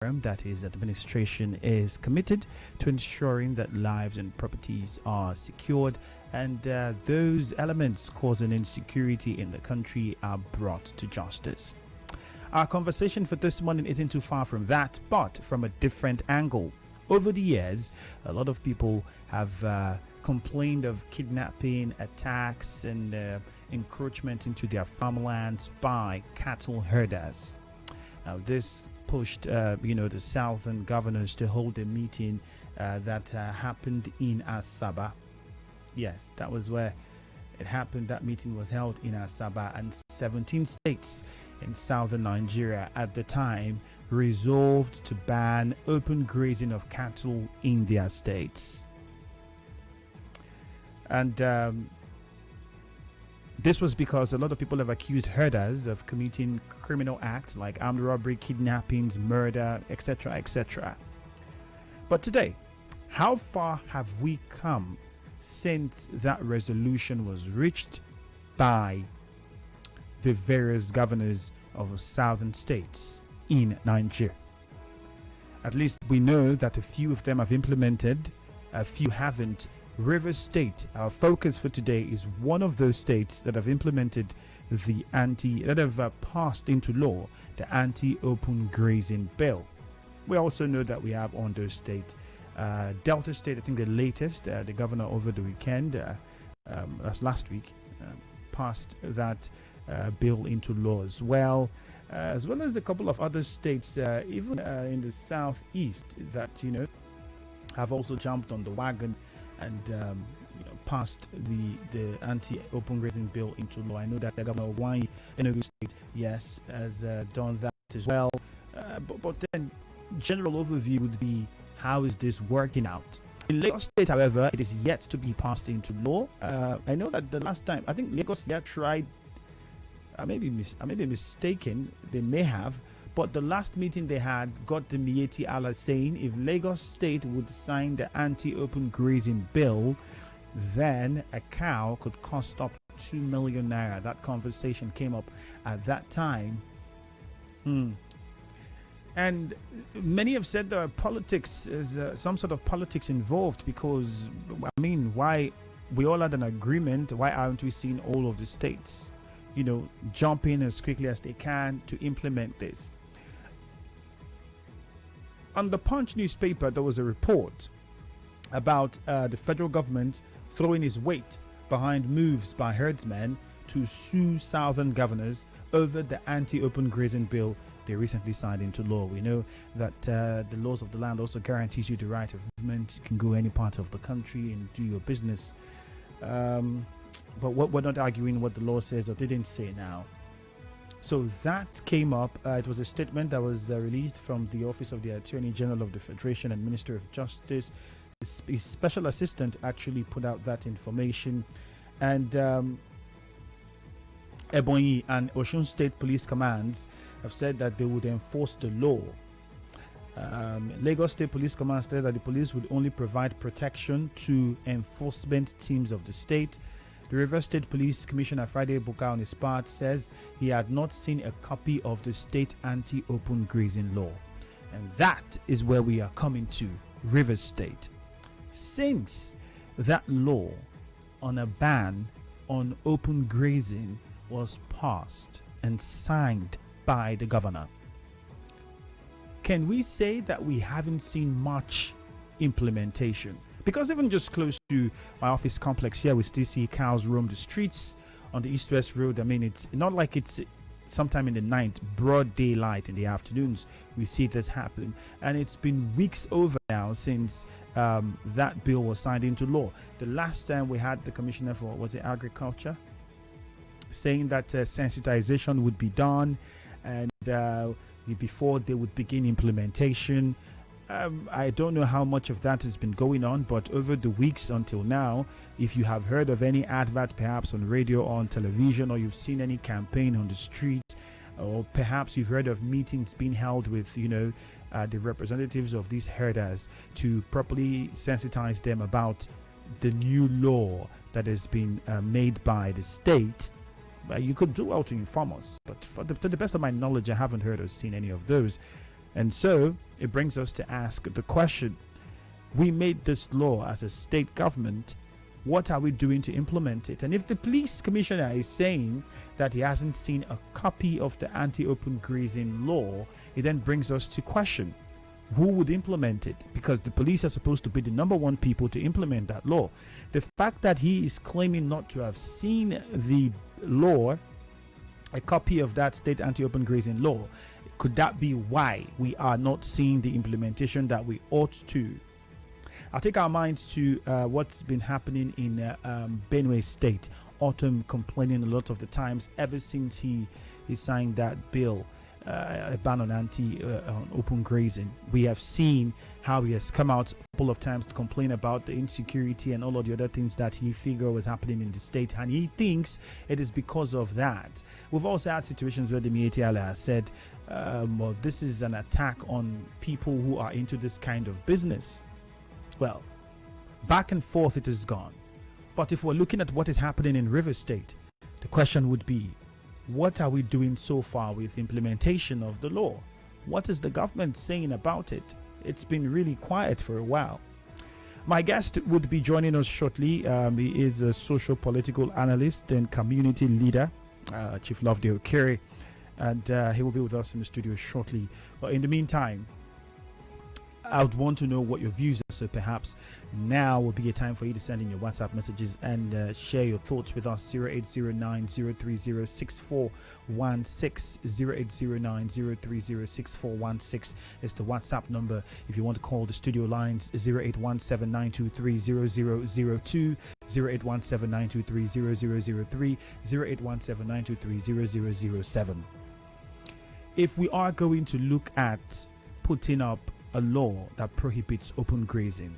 that his administration is committed to ensuring that lives and properties are secured, and those elements causing insecurity in the country are brought to justice. Our conversation for this morning isn't too far from that, but from a different angle. Over the years, a lot of people have complained of kidnapping, attacks, and encroachment into their farmlands by cattle herders. Now, this pushed, the southern governors to hold a meeting that happened in Asaba. Yes, that was where it happened. That meeting was held in Asaba, and 17 states in southern Nigeria at the time resolved to ban open grazing of cattle in their states. And this was because a lot of people have accused herders of committing criminal acts like armed robbery, kidnappings, murder, etc., etc. But today, how far have we come since that resolution was reached by the various governors of southern states in Nigeria? At least we know that a few of them have implemented, a few haven't. Rivers State, our focus for today, is one of those states that have implemented that have passed into law the anti-open grazing bill. We also know that we have Ondo State, Delta State. I think the latest, the governor over the weekend, that's last week, passed that bill into law as well as a couple of other states, even in the southeast, that have also jumped on the wagon and passed the anti-open grazing bill into law. I know that the governor of Enugu State, yes, has done that as well. But then, general overview would be, how is this working out? In Lagos State, however, it is yet to be passed into law. I know that the last time, I think Lagos tried. I may be mistaken. They may have. But the last meeting they had got the Miyetti Allah saying if Lagos State would sign the anti-open grazing bill, then a cow could cost up 2 million naira. That conversation came up at that time. And many have said there are politics, some sort of politics involved, because, why we all had an agreement, why aren't we seeing all of the states, jump in as quickly as they can to implement this? On the Punch newspaper, there was a report about the federal government throwing its weight behind moves by herdsmen to sue southern governors over the anti-open grazing bill they recently signed into law. We know that the laws of the land also guarantees you the right of movement. You can go any part of the country and do your business. But we're not arguing what the law says or didn't say now. So that came up. It was a statement that was released from the Office of the Attorney General of the Federation and Minister of Justice. His special assistant actually put out that information. And Ebonyi and Osun State Police Commands have said that they would enforce the law. Lagos State Police Command said that the police would only provide protection to enforcement teams of the state. The Rivers State Police Commissioner Friday Buka, on his part, says he had not seen a copy of the state anti-open grazing law. And that is where we are coming to, Rivers State. Since that law on a ban on open grazing was passed and signed by the governor, can we say that we haven't seen much implementation? Because even just close to my office complex here, we still see cows roam the streets on the East-West Road. It's not like it's sometime in the night, broad daylight in the afternoons, we see this happening. And it's been weeks over now since that bill was signed into law. The last time we had the Commissioner for, Agriculture, saying that sensitization would be done and before they would begin implementation. I don't know how much of that has been going on, but over the weeks until now, if you have heard of any advert, perhaps on radio or on television, or you've seen any campaign on the street, or perhaps you've heard of meetings being held with, the representatives of these herders to properly sensitize them about the new law that has been made by the state, you could do well to inform us. But to the best of my knowledge, I haven't heard or seen any of those. And so it brings us to ask the question: we made this law as a state government. What are we doing to implement it? And if the police commissioner is saying that he hasn't seen a copy of the anti-open grazing law, it then brings us to question who would implement it, because the police are supposed to be the number one people to implement that law. The fact that he is claiming not to have seen the law, a copy of that state anti-open grazing law, could that be why we are not seeing the implementation that we ought to? I'll take our minds to what's been happening in Benue State. Autumn complaining a lot of the times ever since he signed that bill, a ban on open grazing. We have seen how he has come out a couple of times to complain about the insecurity and all of the other things that he figured was happening in the state, and he thinks it is because of that. We've also had situations where the Mietiala has said, well, this is an attack on people who are into this kind of business. Well, back and forth it has gone. But if we're looking at what is happening in River State, the question would be, what are we doing so far with implementation of the law? What is the government saying about it? It's been really quiet for a while. My guest would be joining us shortly. He is a socio-political analyst and community leader, Chief Loveday Okere, and he will be with us in the studio shortly. But in the meantime, I would want to know what your views are, so perhaps now will be a time for you to send in your WhatsApp messages and share your thoughts with us. 0809-030-6416, 0809-030-6416 is the WhatsApp number. If you want to call the studio lines, 0817-923-0002, 0817-923-0003, 0817-923-0007. If we are going to look at putting up a law that prohibits open grazing,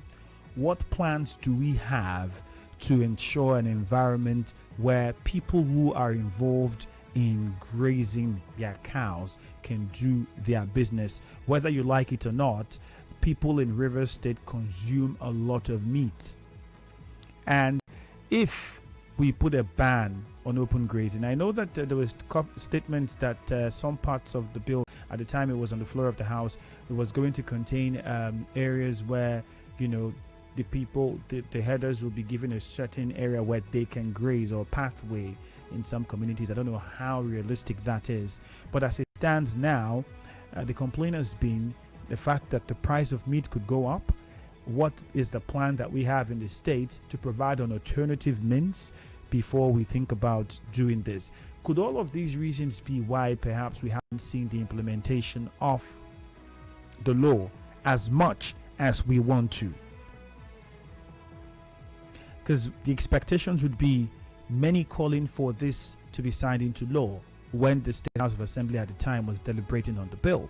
what plans do we have to ensure an environment where people who are involved in grazing their cows can do their business? Whether you like it or not, people in River State consume a lot of meat, and if we put a ban on open grazing, I know that there was statements that some parts of the bill at the time it was on the floor of the House, it was going to contain areas where, you know, the people, the herders will be given a certain area where they can graze, or pathway in some communities. I don't know how realistic that is, but as it stands now, the complaint has been the fact that the price of meat could go up. What is the plan that we have in the state to provide an alternative means before we think about doing this? Could all of these reasons be why perhaps we haven't seen the implementation of the law as much as we want to? Because the expectations would be many calling for this to be signed into law when the State House of Assembly at the time was deliberating on the bill.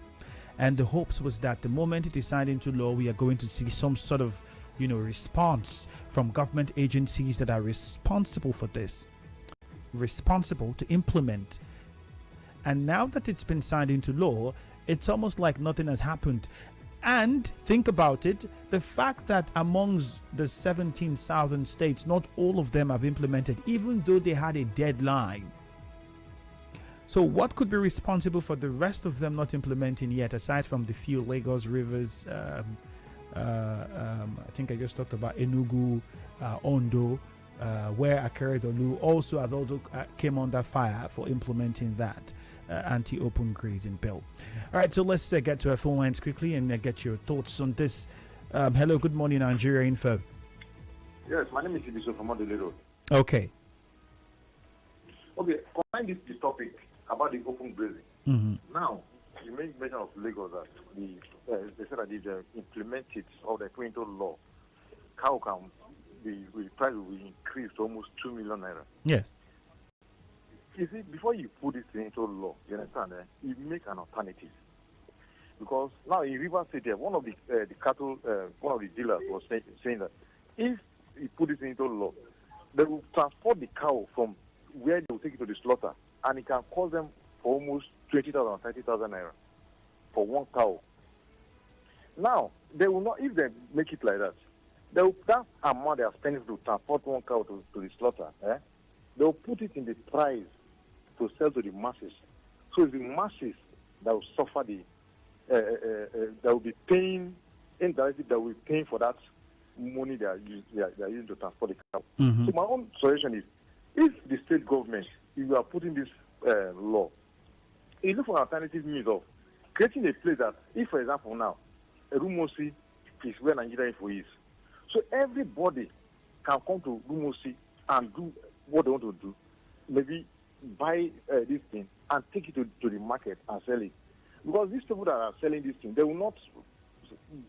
And the hopes was that the moment it is signed into law, we are going to see some sort of, you know, response from government agencies that are responsible for this, responsible to implement. And now that it's been signed into law, it's almost like nothing has happened. And think about it, the fact that amongst the 17 southern states, not all of them have implemented, even though they had a deadline. So what could be responsible for the rest of them not implementing yet, aside from the few Lagos, Rivers, I think I just talked about Enugu, Ondo, where Okere also has came under fire for implementing that anti-open grazing bill. All right, so let's get to our phone lines quickly and get your thoughts on this. Hello, good morning, Nigeria Info. Yes, my name is Ibiso from Odolero. Okay. Okay, combine this topic about the open grazing. Mm-hmm. Now, you made mention of Lagos that they said that if they implement it or they put into law, cow count, the price will increase to almost 2 million naira. Yes. You see, before you put this into law, you understand, you make an alternative. Because now in River State, one of the cattle, one of the dealers was saying that if you put this into law, they will transport the cow from where they will take it to the slaughter, and it can cost them almost 20,000 or 30,000 naira for one cow. Now, they will not, if they make it like that, that amount they are spending to transport one cow to the slaughter, they will put it in the price to sell to the masses. So it's the masses that will suffer the will be paying indirectly. That will be paying for that money they are using to transport the cow. Mm-hmm. So my own suggestion is, if the state government, if you are putting this law, you look for an alternative means of creating a place that, if for example now, Rumosi is where Nigeria Info is, so everybody can come to Rumosi and do what they want to do, maybe buy this thing and take it to the market and sell it. Because these people that are selling this thing, they will not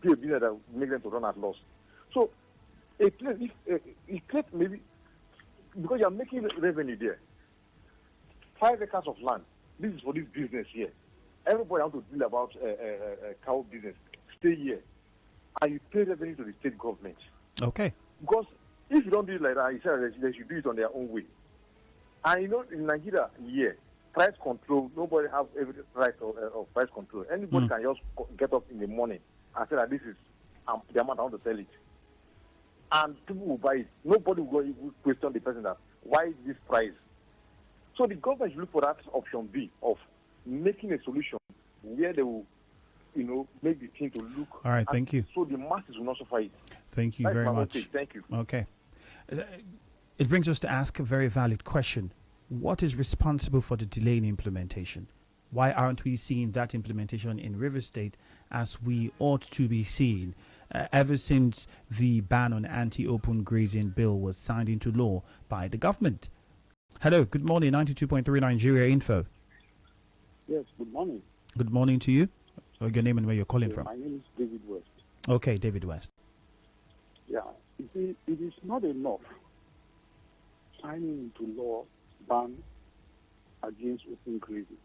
be a business that will make them to run at loss. So a place, it creates maybe, because you are making revenue there, 5 acres of land, this is for this business here. Everybody wants to deal about cow business, stay here, and you pay revenue to the state government. Okay. Because if you don't do it like that, you say they should do it on their own way. And you know, in Nigeria, price control, nobody has every right of price control. Anybody can just get up in the morning and say that this is the amount I want to sell it. And people will buy it. Nobody will question the person that, why this price? So the government should look for that option B of making a solution where they will, make the thing to look. All right, thank you. So the masses will not suffer it. Thank you very much. Thank you. Okay. It brings us to ask a very valid question. What is responsible for the delay in implementation? Why aren't we seeing that implementation in River State as we ought to be seeing ever since the ban on anti-open grazing bill was signed into law by the government? Hello, good morning, 92.3 Nigeria Info. Yes, good morning. Good morning to you. Your name and where you're calling from. My name is David West. Okay, David West. Yeah, you see, it is not enough signing into law ban against open grazing.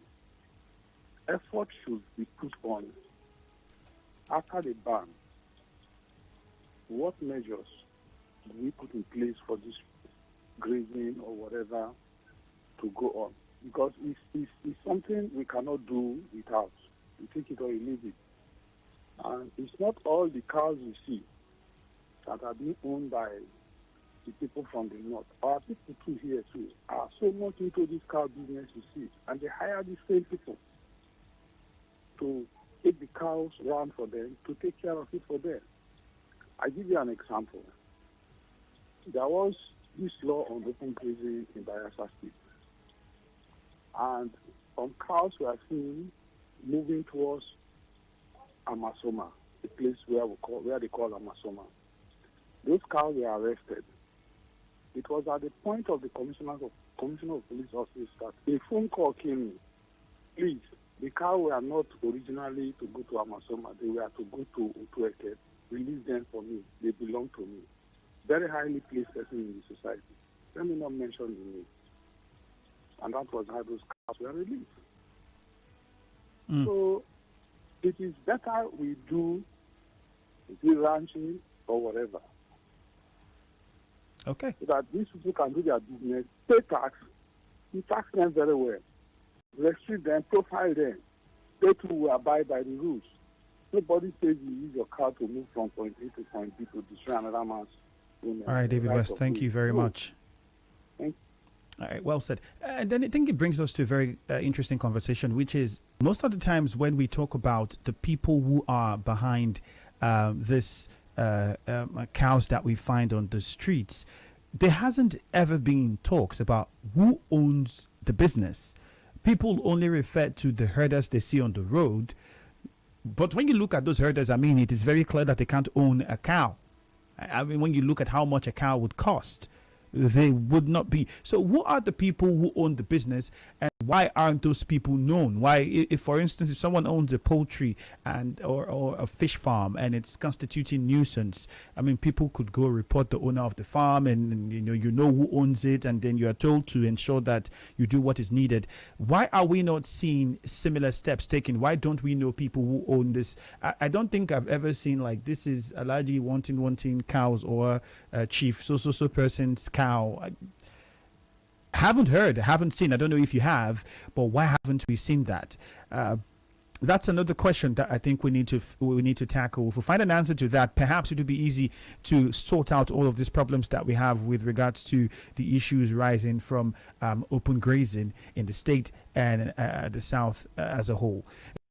Effort should be put on after the ban. What measures do we put in place for this grazing or whatever to go on? Because it's something we cannot do without. You take it or you leave it. And it's not all the cows you see that are being owned by the people from the north. Our people too here too are so much into this cow business you see, and they hire the same people to take the cows around for them, to take care of it for them. I give you an example. There was this law on open grazing in Bayelsa State, and some cows were seen moving towards Amasoma, the place where they call Amasoma. Those cows were arrested. It was at the point of the Commissioner of Police Office that a phone call came in. Please, the cows were not originally to go to Amasoma. They were to go to Okere. Release them for me. They belong to me. Very highly placed person in the society. Let me not mention the name. And that was how those cows were released. So it is better we do the ranching or whatever. Okay. So that these people can do their business, pay tax, you tax them very well, restrict them, profile them. They too will abide by the rules. Nobody says you use your car to move from point A to point B to destroy another man's woman. All right, David West, thank you very much. Thank you. All right, well said. And then I think it brings us to a very interesting conversation, which is most of the times when we talk about the people who are behind this cows that we find on the streets, there hasn't ever been talks about who owns the business. People only refer to the herders they see on the road. But when you look at those herders, I mean, it is very clear that they can't own a cow. I mean, when you look at how much a cow would cost, they would not be. So who are the people who own the business, and why aren't those people known? Why, if for instance, if someone owns a poultry or a fish farm and it's constituting nuisance, I mean, people could go report the owner of the farm, and you know who owns it, and then you are told to ensure that you do what is needed. Why are we not seeing similar steps taken? Why don't we know people who own this? I don't think I've ever seen like this is Alaji wanting cows or chief so person's cow. I haven't heard, haven't seen. I don't know if you have, but why haven't we seen that? That's another question that I think we need to tackle. If we find an answer to that, perhaps it would be easy to sort out all of these problems that we have with regards to the issues rising from open grazing in the state and the South as a whole.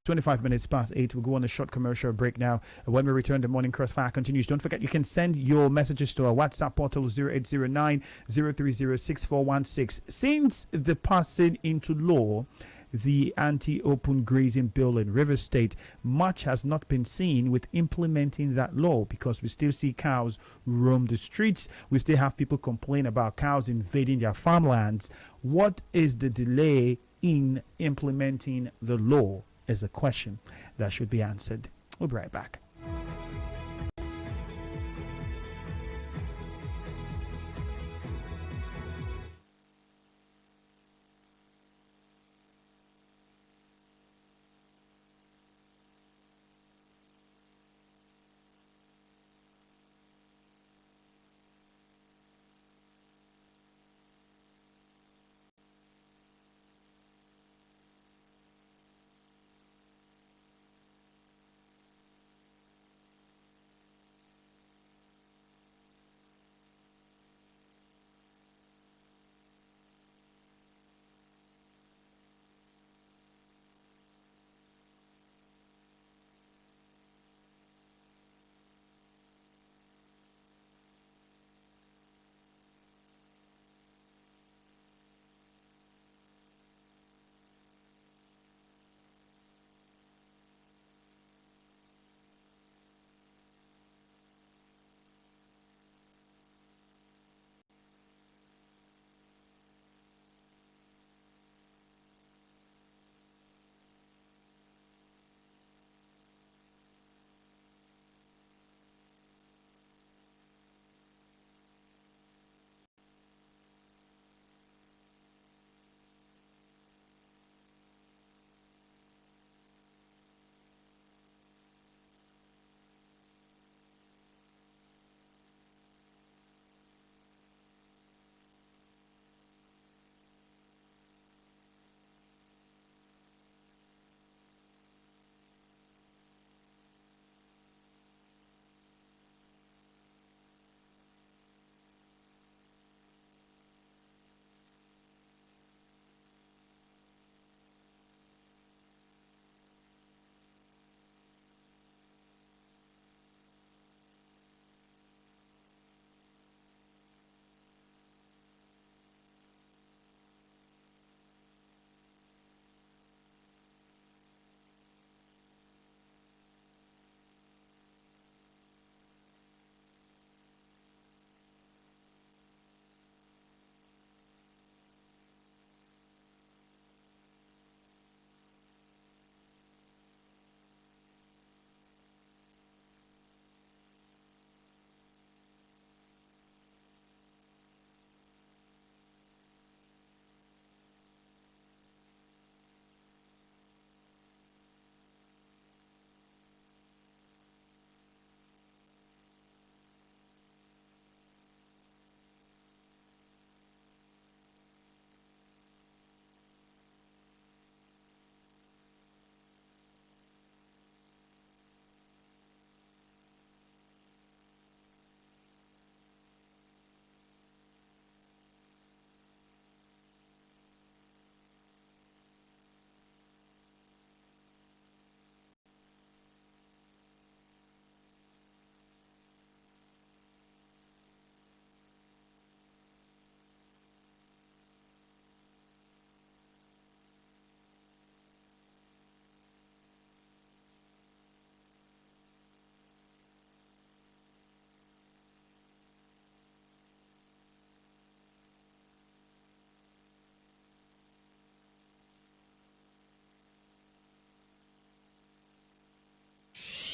25 minutes past 8. We'll go on a short commercial break now. When we return, the morning crossfire continues. Don't forget, you can send your messages to our WhatsApp portal 0809 030 6416. Since the passing into law the anti-open grazing bill in Rivers State, much has not been seen with implementing that law, because we still see cows roam the streets. We still have people complain about cows invading their farmlands. What is the delay in implementing the law is a question that should be answered. We'll be right back.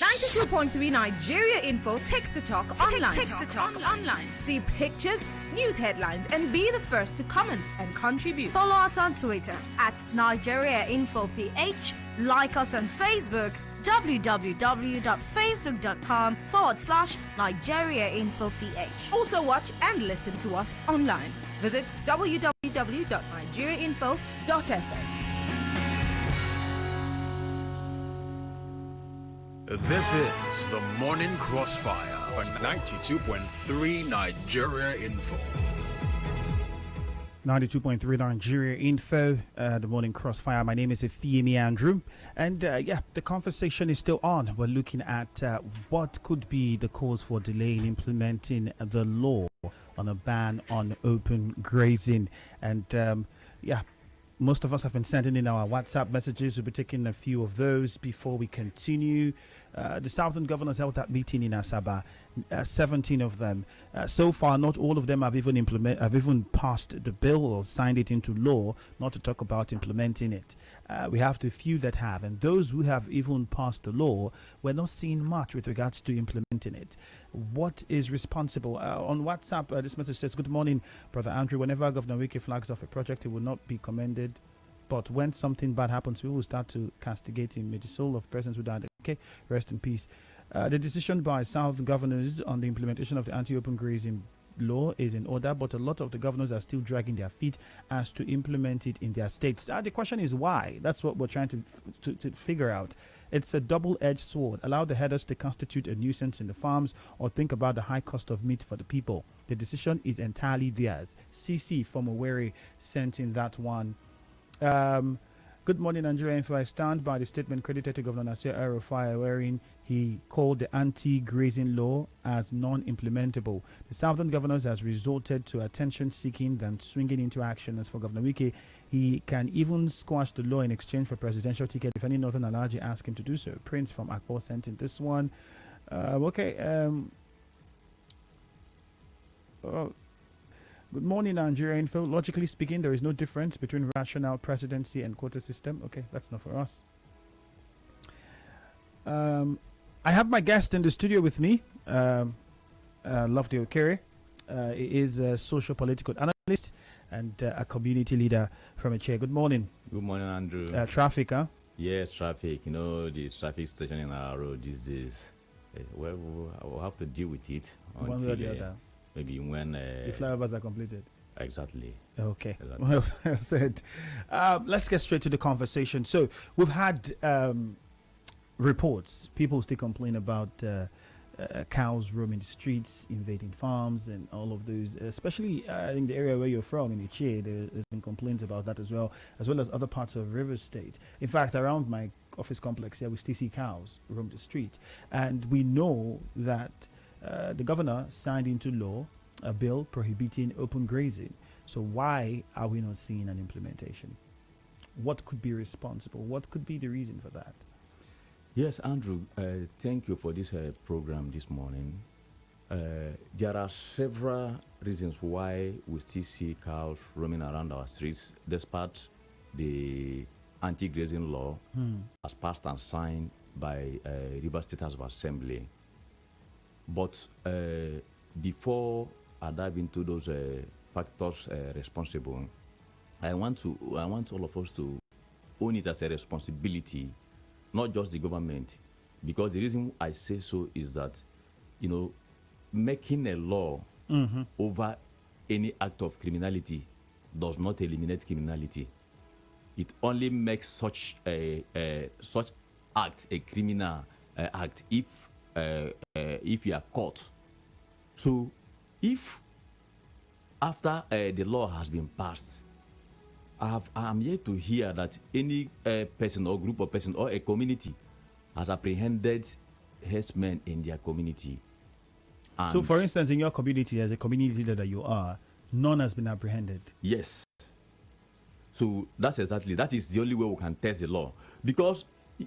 Ninety-two point three Nigeria Info takes the talk online. See pictures, news headlines, and be the first to comment and contribute. Follow us on Twitter at Nigeria Info PH. Like us on Facebook, www.facebook.com/Nigeria Info PH. Also watch and listen to us online. Visit www.nigeriainfo.fm. This is the Morning Crossfire on 92.3 Nigeria Info. 92.3 Nigeria Info, the morning crossfire. My name is Efeemi Andrew. And the conversation is still on. We're looking at what could be the cause for delay in implementing the law on a ban on open grazing. And most of us have been sending in our WhatsApp messages. We'll be taking a few of those before we continue. The Southern governors held that meeting in Asaba, 17 of them. So far, not all of them have even passed the bill or signed it into law, not to talk about implementing it. We have the few that have, and those who have even passed the law, we're not seeing much with regards to implementing it. What is responsible? On WhatsApp, this message says, "Good morning, Brother Andrew. Whenever Governor Wike flags off a project, it will not be commended. But when something bad happens, we will start to castigate him. May the soul of persons who died." Okay, rest in peace. The decision by South governors on the implementation of the anti-open grazing law is in order, but a lot of the governors are still dragging their feet as to implement it in their states. The question is why? That's what we're trying to figure out. It's a double-edged sword. Allow the herders to constitute a nuisance in the farms, or think about the high cost of meat for the people. The decision is entirely theirs. CC from Okere sent in that one. Good morning, Nigeria Info. I stand by the statement credited to Governor Nasir El-Rufai, wherein he called the anti-grazing law as non-implementable. The Southern governors has resorted to attention-seeking than swinging into action. As for Governor Wike, he can even squash the law in exchange for presidential ticket if any Northern Alaji ask him to do so. Prince from Akpo sent in this one. Good morning, Nigeria Info. Logically speaking, there is no difference between rational presidency and quota system. Okay, that's not for us. I have my guest in the studio with me, Loveday Okere. He is a Socio-Political analyst and a community leader from Okere. Good morning. Good morning, Andrew. Traffic, huh? Yes, traffic. You know, the traffic station in our road these days. We'll have to deal with it One way or the other. Maybe when the flyovers are completed. Exactly. Okay. Exactly. Well said. Let's get straight to the conversation. So we've had reports. People still complain about cows roaming the streets, invading farms, and all of those. Especially in the area where you're from, in Okere, there's been complaints about that as well as other parts of Rivers State. In fact, around my office complex here, we still see cows roam the streets, and we know that the governor signed into law a bill prohibiting open grazing. So why are we not seeing an implementation? What could be responsible? What could be the reason for that? Yes, Andrew, thank you for this program this morning. There are several reasons why we still see cows roaming around our streets, despite the anti-grazing law as passed and signed by River State House of Assembly. But before I dive into those factors responsible, I want all of us to own it as a responsibility, not just the government, because the reason I say so is that, you know, making a law over any act of criminality does not eliminate criminality. It only makes such act a criminal act if you are caught. So if after the law has been passed, I'm yet to hear that any person or group of persons or a community has apprehended herdsmen in their community. And so, for instance, in your community, as a community leader that you are, none has been apprehended. Yes. So that is the only way we can test the law, because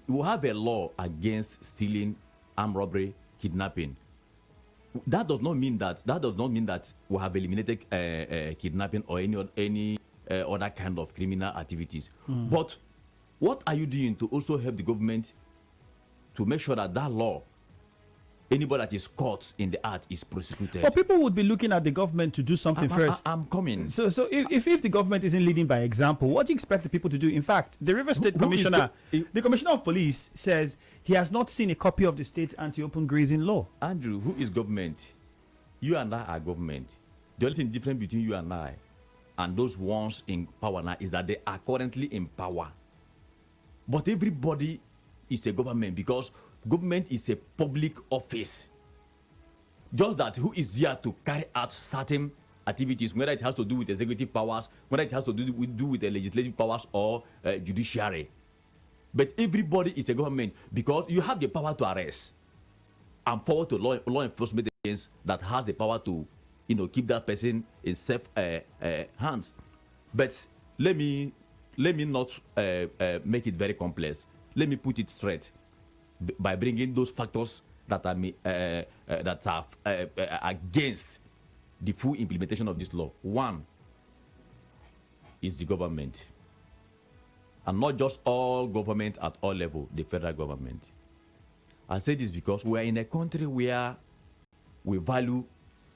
we have a law against stealing, armed robbery, kidnapping. That does not mean that we have eliminated kidnapping or any other kind of criminal activities. But what are you doing to also help the government to make sure that law, anybody that is caught in the act, is prosecuted? But people would be looking at the government to do something first. I'm coming. So if the government isn't leading by example, what do you expect the people to do? In fact, the River State Commissioner, the Commissioner of Police, says he has not seen a copy of the state anti-open grazing law. Andrew, who is government? You and I are government. The only thing different between you and I and those ones in power now is that they are currently in power. But everybody is a government, because government is a public office. Just that who is there to carry out certain activities, whether it has to do with executive powers, whether it has to do with the legislative powers or judiciary. But everybody is a government because you have the power to arrest and forward to law enforcement agents that has the power to, keep that person in safe hands. But let me not make it very complex. Let me put it straight by bringing those factors that are against the full implementation of this law. One is the government, and not just all government at all levels, the federal government. I say this because we are in a country where we value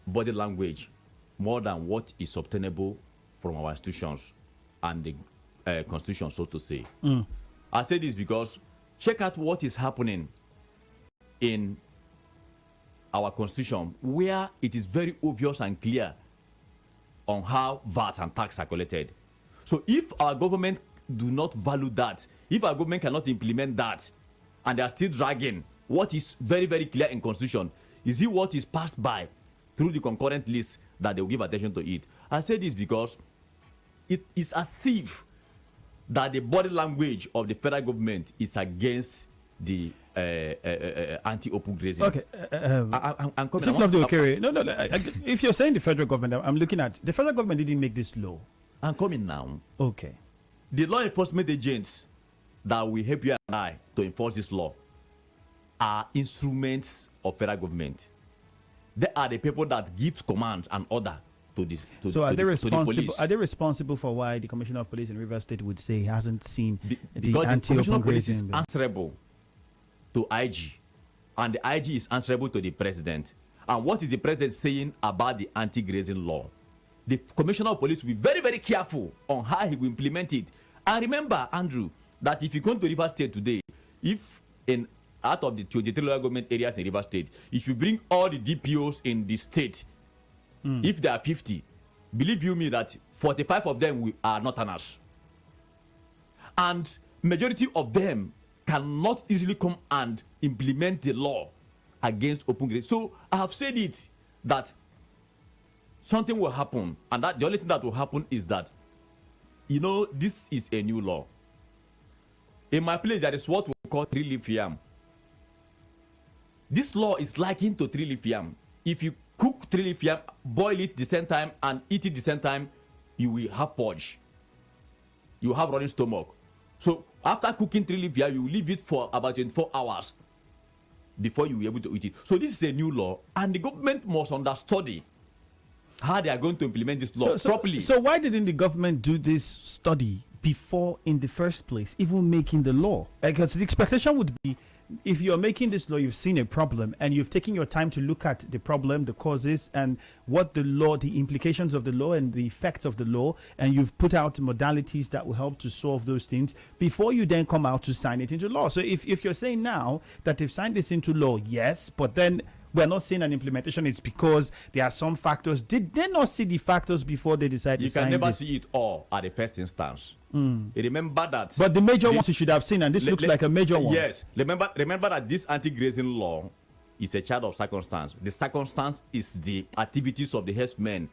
body language more than what is obtainable from our institutions and the constitution, so to say. I say this because check out what is happening in our constitution, where it is very obvious and clear on how VAT and tax are collected. So if our government do not value that, if our government cannot implement that, and they are still dragging what is very, very clear in constitution, is it what is passed by through the concurrent list that they will give attention to it? I say this because it is as if that the body language of the federal government is against the anti-open grazing. Okay, I'm coming. Chief Loveday Okere. No. If you're saying the federal government, I'm looking at the federal government didn't make this law. I'm coming now. Okay. The law enforcement agents that will help you and I to enforce this law are instruments of federal government. They are the people that give command and order to this. So are they responsible? To the police. Are they responsible for why the Commissioner of Police in Rivers State would say he hasn't seen because the Commissioner of Police is grazing answerable to IG, and the IG is answerable to the president. And what is the president saying about the anti-grazing law? The Commissioner of Police will be very, very careful on how he will implement it. And remember, Andrew, that if you come to Rivers State today, if out of the 23 local government areas in Rivers State, if you bring all the DPOs in the state, if there are 50, believe you me that 45 of them are Northerners. And majority of them cannot easily come and implement the law against open grazing. So I have said it that something will happen, and that the only thing that will happen is that, this is a new law. In my place, there is what we call three-leaf yam. This law is likened to three-leaf yam. If you cook three-leaf yam, boil it the same time and eat it the same time, you will have purge. You have running stomach. So after cooking three-leaf yam, you leave it for about 24 hours before you will be able to eat it. So this is a new law, and the government must understudy how they are going to implement this law properly. So why didn't the government do this study before in the first place, even making the law? Because the expectation would be, if you're making this law, you've seen a problem and you've taken your time to look at the problem, the causes, and what the law, the implications of the law and the effects of the law, and you've put out modalities that will help to solve those things before you then come out to sign it into law. So if you're saying now that they've signed this into law, yes, but then we're not seeing an implementation, it's because there are some factors. Did they not see the factors before they decided to sign this? You can never see it all at the first instance. Remember that. But the major ones you should have seen, and this looks like a major one. Yes. Remember that this anti-grazing law is a child of circumstance. The circumstance is the activities of the herdsmen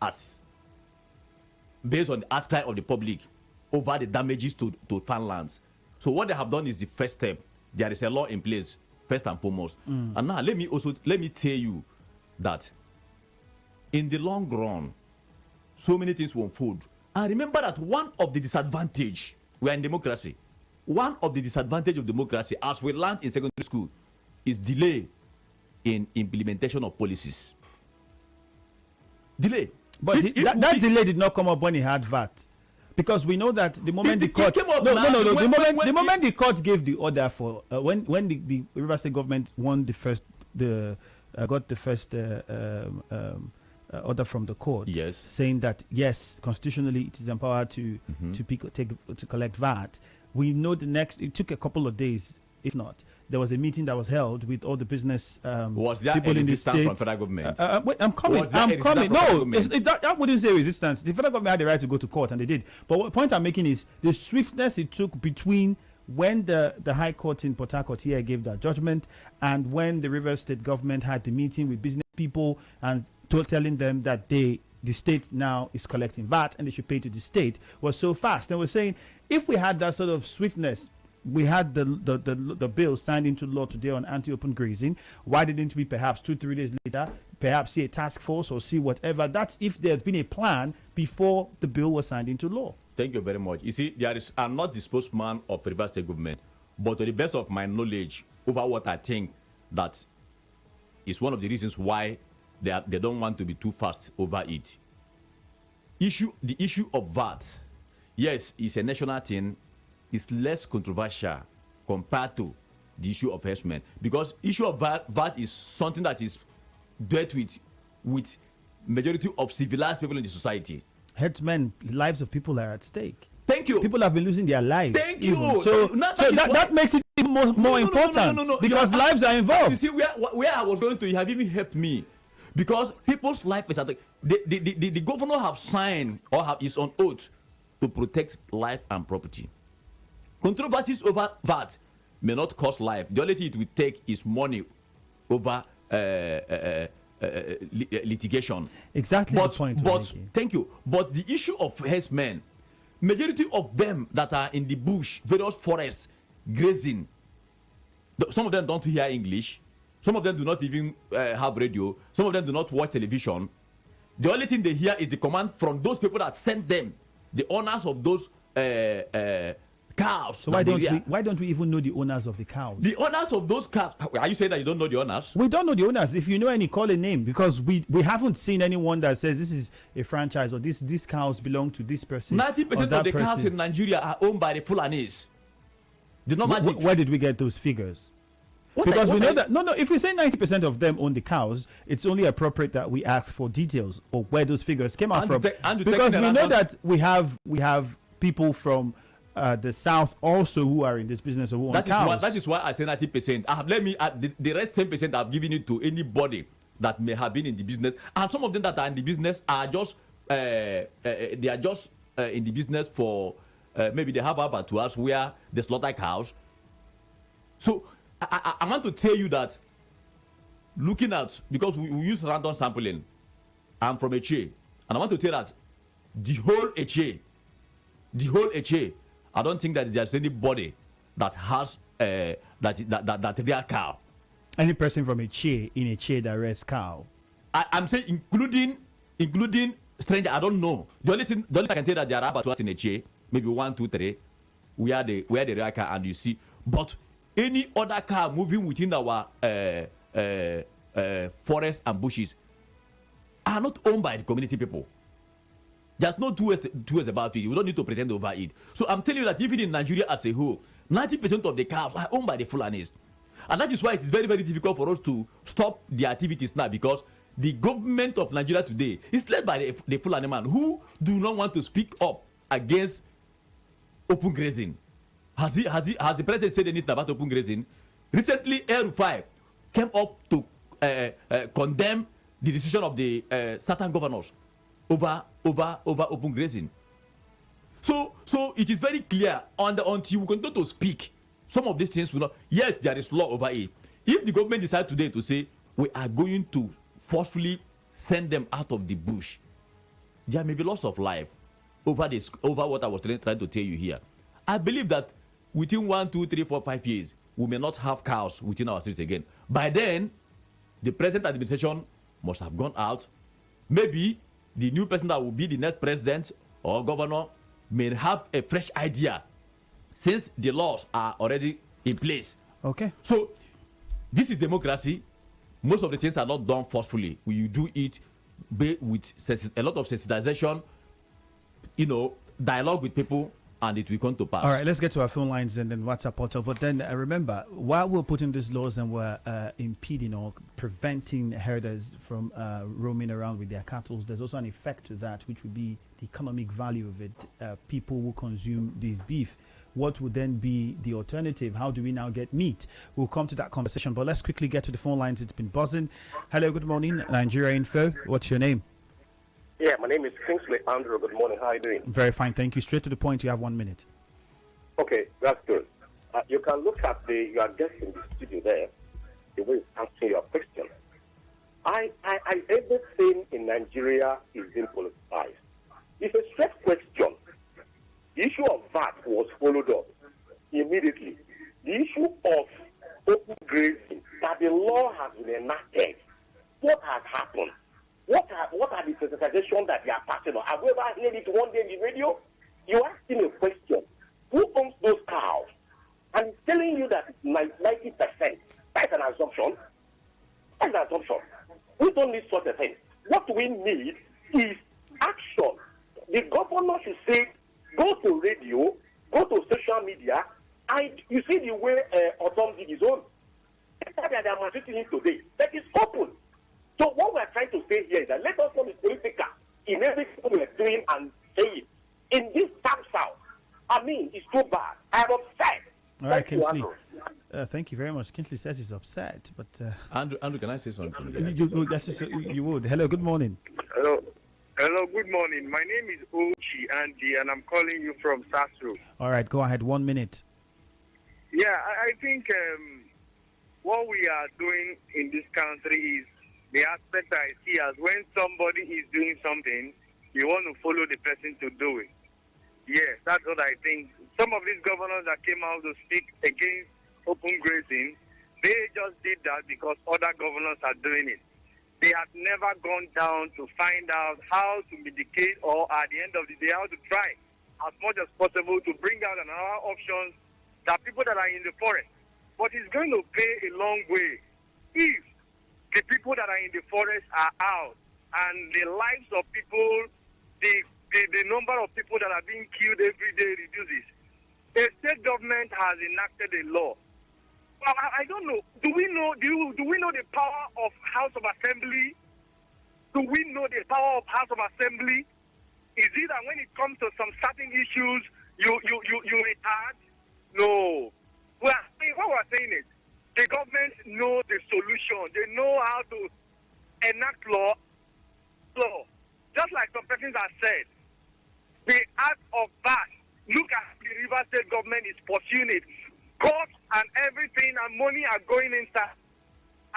as based on the outcry of the public over the damages to farmlands. So what they have done is the first step. There is a law in place, first and foremost. And now let me tell you that in the long run, so many things will unfold. And remember that one of the disadvantage, we are in democracy, one of the disadvantage of democracy, as we learned in secondary school, is delay in implementation of policies. Delay. But that delay did not come up when he had VAT. Because we know that the moment the court the moment the court gave the order for when the River State government won got the first order from the court, yes, saying that yes, constitutionally it is empowered to collect VAT. We know it took a couple of days, if not. There was a meeting that was held with all the business was there people a in the resistance state. from federal government? Wait, I'm coming. No, I wouldn't say resistance. The federal government had the right to go to court, and they did. But what point I'm making is the swiftness it took between when the High Court in Port Harcourt here gave that judgment and when the Rivers State government had the meeting with business people and telling them that they the state now is collecting VAT and they should pay to the state was so fast. And we're saying if we had that sort of swiftness, we had the bill signed into law today on anti-open grazing. Why didn't we perhaps 2-3 days later perhaps see a task force or see whatever? That's if there's been a plan before the bill was signed into law. Thank you very much. You see, I'm not the spokesman of Rivers State government, but to the best of my knowledge over what I think that is one of the reasons why they don't want to be too fast over it. The issue of VAT, yes, it's a national thing. Is less controversial compared to the issue of herdsmen, because issue of VAT is something that is dealt with majority of civilized people in the society. Herdsmen, lives of people are at stake. Thank you. People have been losing their lives. Thank you. So that makes it even more important because lives are involved. You see, where I was going to, you have even helped me, because people's life is at stake. The governor have signed or is on oath to protect life and property. Controversies over VAT may not cost life. The only thing it will take is money over litigation. Exactly but, the point. But thank you. But the issue of herdsmen, majority of them that are in the bush, various forests, grazing, some of them don't hear English. Some of them do not even have radio. Some of them do not watch television. The only thing they hear is the command from those people that sent them, the owners of those cows. So why don't we even know the owners of the cows? The owners of those cows. Are you saying that you don't know the owners? We don't know the owners. If you know any, call a name, because we haven't seen anyone that says this is a franchise or these cows belong to this person. 90% of the cows in Nigeria are owned by the Fulanis. The nomadics. Where did we get those figures? Because we know that if we say 90% of them own the cows, it's only appropriate that we ask for details or where those figures came out from. Because we know that we have people from the south also who are in this business or who own cows. That is why I say 90%. The rest 10% I've given it to anybody that may have been in the business, and some of them that are in the business are just in the business for maybe they have abattoirs where they slaughter cows. So I want to tell you that looking at, because we use random sampling, I'm from Okere, and I want to tell that the whole Okere, I don't think that there's anybody that has that real cow. Any person from Okere in Okere that rears cow. I'm saying including stranger. I don't know. The only thing I can tell that there are abattoirs in Okere, maybe 1, 2, 3, where the real cow, and you see, but any other car moving within our forests and bushes are not owned by the community people. There's no two ways about it. We don't need to pretend over it. So I'm telling you that even in Nigeria as a whole, 90% of the cows are owned by the Fulanis. And that is why it is very, very difficult for us to stop the activities now, because the government of Nigeria today is led by the Fulani man who do not want to speak up against open grazing. Has the president said anything about open grazing? Recently, El-Rufai came up to condemn the decision of the certain governors over open grazing. So it is very clear, until we continue to speak, some of these things will not. Yes, there is law over it. If the government decides today to say we are going to forcefully send them out of the bush, there may be loss of life over what I was trying to tell you here. I believe that within 1, 2, 3, 4, 5 years, we may not have cows within our streets again. By then, the present administration must have gone out. Maybe the new person that will be the next president or governor may have a fresh idea, since the laws are already in place. Okay. So this is democracy. Most of the things are not done forcefully. You do it with a lot of sensitization, dialogue with people, and it will come to pass. All right, let's get to our phone lines and then WhatsApp portal. But then remember, while we're putting these laws and we're impeding or preventing herders from roaming around with their cattle, there's also an effect to that, which would be the economic value of it. People who consume this beef. What would then be the alternative? How do we now get meat? We'll come to that conversation, but let's quickly get to the phone lines. It's been buzzing. Hello, good morning, Nigeria Info. What's your name? Yeah, my name is Kingsley Andrew. Good morning. How are you doing? Very fine, thank you. Straight to the point. You have 1 minute. Okay, that's good. You can look at your guest in the studio there, the way he's answering your question. I everything in Nigeria is being politicized. It's a straight question. The issue of VAT was followed up immediately. The issue of open grazing, that the law has been enacted. What has happened? What are the sensitizations that they are passing on? Have we ever heard it one day in the radio? You ask him a question. Who owns those cows? And he's telling you that it's 90%. That's an assumption. That's an assumption. We don't need such a thing. What we need is action. The governor should say, go to radio, go to social media, and you see the way Autumn did his own. They are demonstrating it today. That is open. So what we are trying to say here is that let us not be political in everything we are doing and saying. In this South, I mean, it's too bad. I'm upset. All right, Kinsley. Thank you very much. Kinsley says he's upset, but Andrew, can I say something? You would. Hello, good morning. Hello, good morning. My name is Ochi Andy, and I'm calling you from Sasro. All right, go ahead. 1 minute. Yeah, I think what we are doing in this country is the aspect I see as when somebody is doing something, you want to follow the person to do it. Yes, that's what I think. Some of these governors that came out to speak against open grazing, they just did that because other governors are doing it. They have never gone down to find out how to mitigate or at the end of the day, how to try as much as possible to bring out another options that people that are in the forest. But it's going to pay a long way if the people that are in the forest are out and the lives of people, the number of people that are being killed every day reduces. The state government has enacted a law. Well, I don't know. Do we know the power of House of Assembly? Do we know the power of House of Assembly? Is it that when it comes to some certain issues, you retard? No. What we're saying is the government know the solution. They know how to enact law. Just like some persons have said, the act of that. Look at the River State government is pursuing it. Courts and everything and money are going inside.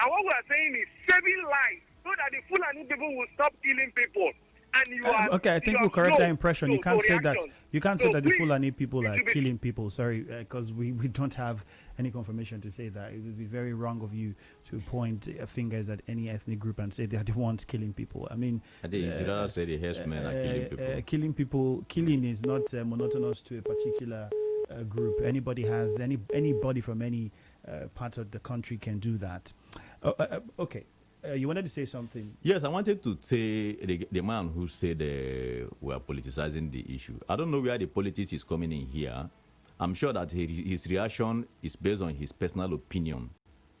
And what we are saying is saving lives so that the Fulani people will stop killing people. And you are okay. I think we'll correct that impression. You can't say that. You can't say that the Fulani people are killing people. Sorry, because we don't have any confirmation to say that. It would be very wrong of you to point fingers at any ethnic group and say they are the ones killing people. I mean, I think you should not say the herdsmen are killing people. Killing is not monotonous to a particular group. Anybody from any part of the country can do that. Okay. You wanted to say something? Yes, I wanted to say the man who said we are politicizing the issue. I don't know where the politics is coming in here. I'm sure that his reaction is based on his personal opinion.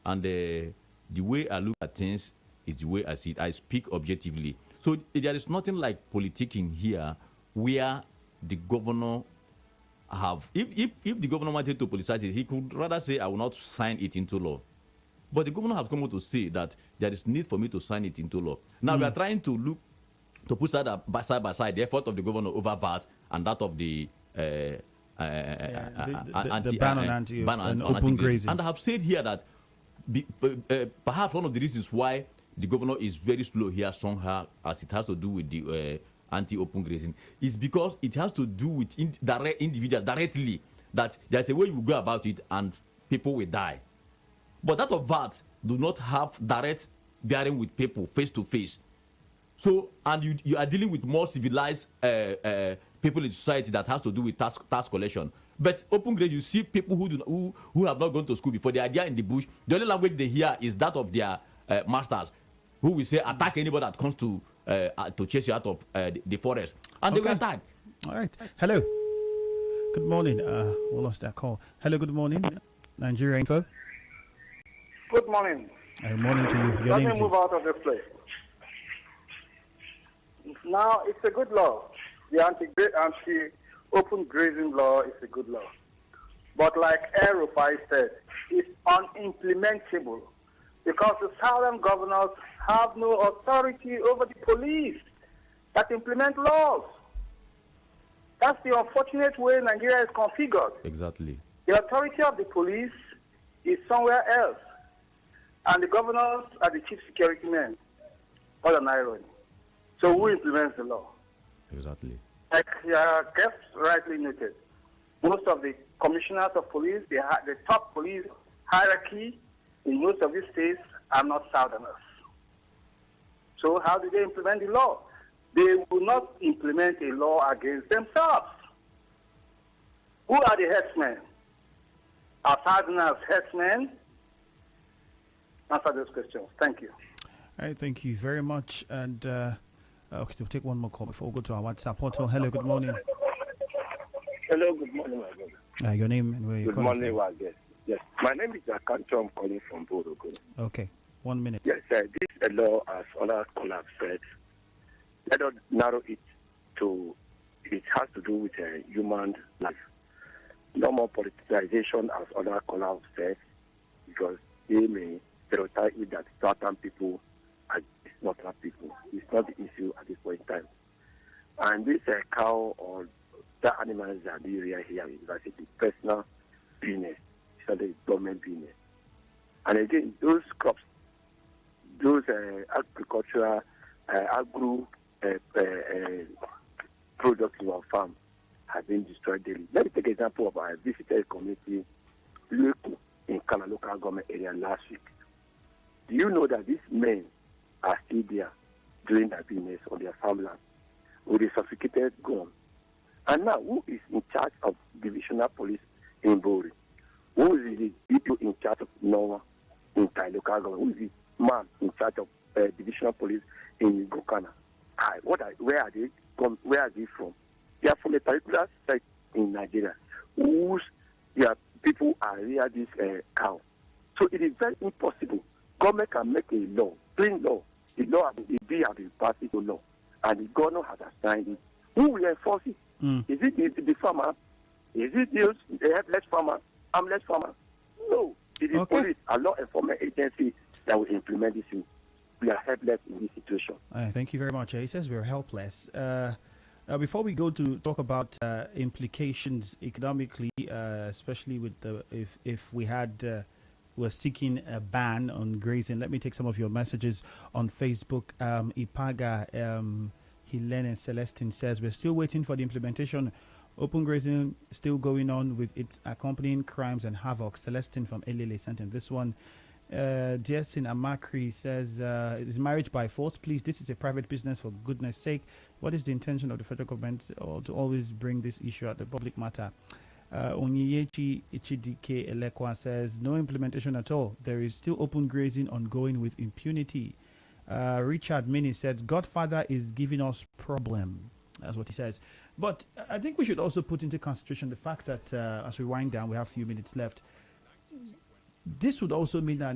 And the way I look at things is the way I see it. I speak objectively. So there is nothing like politicking here where the governor have... If the governor wanted to politicize it, he could rather say, I will not sign it into law. But the governor has come out to say that there is need for me to sign it into law. Now we are trying to put side by side the effort of the governor over VAT and that of the ban on open grazing. And I have said here that perhaps one of the reasons why the governor is very slow here somehow, as it has to do with the anti-open grazing, is because it has to do with individuals directly, that there's a way you go about it and people will die. But that of VAT do not have direct bearing with people face to face. So, and you are dealing with more civilized people in society that has to do with tax collection. But open grazing, you see people who have not gone to school before, they are there in the bush. The only language they hear is that of their masters, who will say attack anybody that comes to chase you out of the forest. And they will attack. All right. Hello. Good morning. We lost that call. Hello, good morning. Nigeria Info. Good morning. Good morning to you. Your Let name, me move please. out of this place. Now, it's a good law. The anti-open grazing law is a good law. But like Rufai said, it's unimplementable because the southern governors have no authority over the police that implement laws. That's the unfortunate way Nigeria is configured. Exactly. The authority of the police is somewhere else. And the governors are the chief security men. What an irony. So who implements the law? Exactly. Like guest rightly noted, most of the commissioners of police, the top police hierarchy in most of these states are not Southerners. So how do they implement the law? They will not implement a law against themselves. Who are the headsmen? Are Southerners headsmen? Answer those questions. Thank you. All right, thank you very much. And okay, we'll take one more call before we go to our WhatsApp portal. Hello, good morning. Hello, good morning, my brother. Your name and where you're calling from? Good morning, guest. Yes, my name is Akancho. I'm calling from Bodo. Okay, 1 minute. Yes, this law, as other callers said, let us narrow it to, it has to do with human life. No more politicization, as other callers said, because they may stereotype it that certain people are not that people. It's not the issue at this point in time. And this cow or the animals that we are here is basically personal business. It's not a government business. And again, those crops, those agricultural, agro products in our farm have been destroyed daily. Let me take an example of our visited community in Kana local government area last week. Do you know that these men are still there doing their business on their farmland with a sophisticated gun? And now, who is in charge of divisional police in Bori? Who is the people in charge of Nova in Thai local government? Who is the man in charge of divisional police in Gokana? Where are they from? They are from a particular state in Nigeria, whose their people are rear this cow. So it is very impossible. Government can make a law, plain law. The law has been passed into law, and the governor has assigned it. Who will enforce it? Is it the farmer? Is it the helpless farmer, armless farmer? No. It is police, a law enforcement agency that will implement this thing. We are helpless in this situation. Thank you very much. He says we're helpless. Before we go to talk about implications economically, especially with if we had we're seeking a ban on grazing, let me take some of your messages on Facebook. Ipaga Helene Celestine says we're still waiting for the implementation. Open grazing still going on with its accompanying crimes and havoc. Celestine from Elele sent in this one. Jason Amakri says, it is marriage by force. Please, this is a private business, for goodness sake. What is the intention of the federal government to always bring this issue at the public matter? Onyechi Ichidike Elekwa says, no implementation at all. There is still open grazing ongoing with impunity. Richard Mini says, Godfather is giving us problem. That's what he says. But I think we should also put into consideration the fact that as we wind down, we have a few minutes left. This would also mean that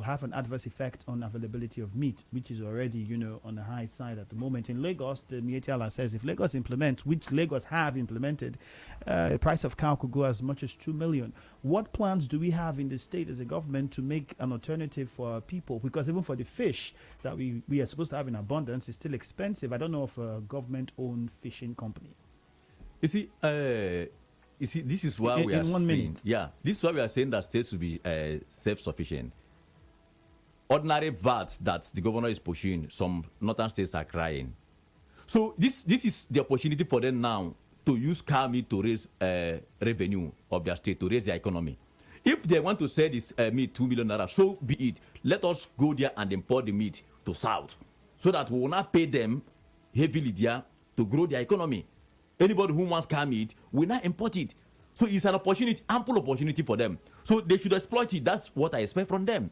have an adverse effect on availability of meat, which is already, on the high side at the moment. In Lagos, the Mietiala says if Lagos implements, which Lagos have implemented, the price of cow could go as much as 2 million. What plans do we have in the state as a government to make an alternative for people? Because even for the fish that we are supposed to have in abundance, it's still expensive. I don't know of a government-owned fishing company. You see, this is why we are saying, this is why we are saying that states should be self-sufficient. Ordinary VAT that the governor is pushing, some northern states are crying. So this is the opportunity for them now to use cow meat to raise revenue of their state, to raise their economy. If they want to sell this meat 2 million naira, so be it. Let us go there and import the meat to South, so that we will not pay them heavily there to grow their economy. Anybody who wants cow meat will not import it. So it's an opportunity, ample opportunity for them. So they should exploit it. That's what I expect from them.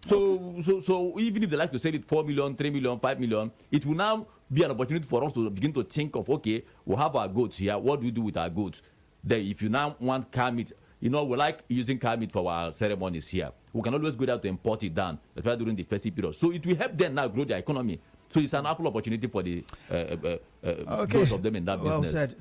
So even if they like to sell it 4 million, 3 million, 5 million, it will now be an opportunity for us to begin to think of, okay, we have our goats here. What do we do with our goats? Then if you now want cow meat, we like using cow meat for our ceremonies here. We can always go there to import it down, especially during the festive period. So it will help them now grow their economy. So it's an ample opportunity for the most of them in that business. Well said.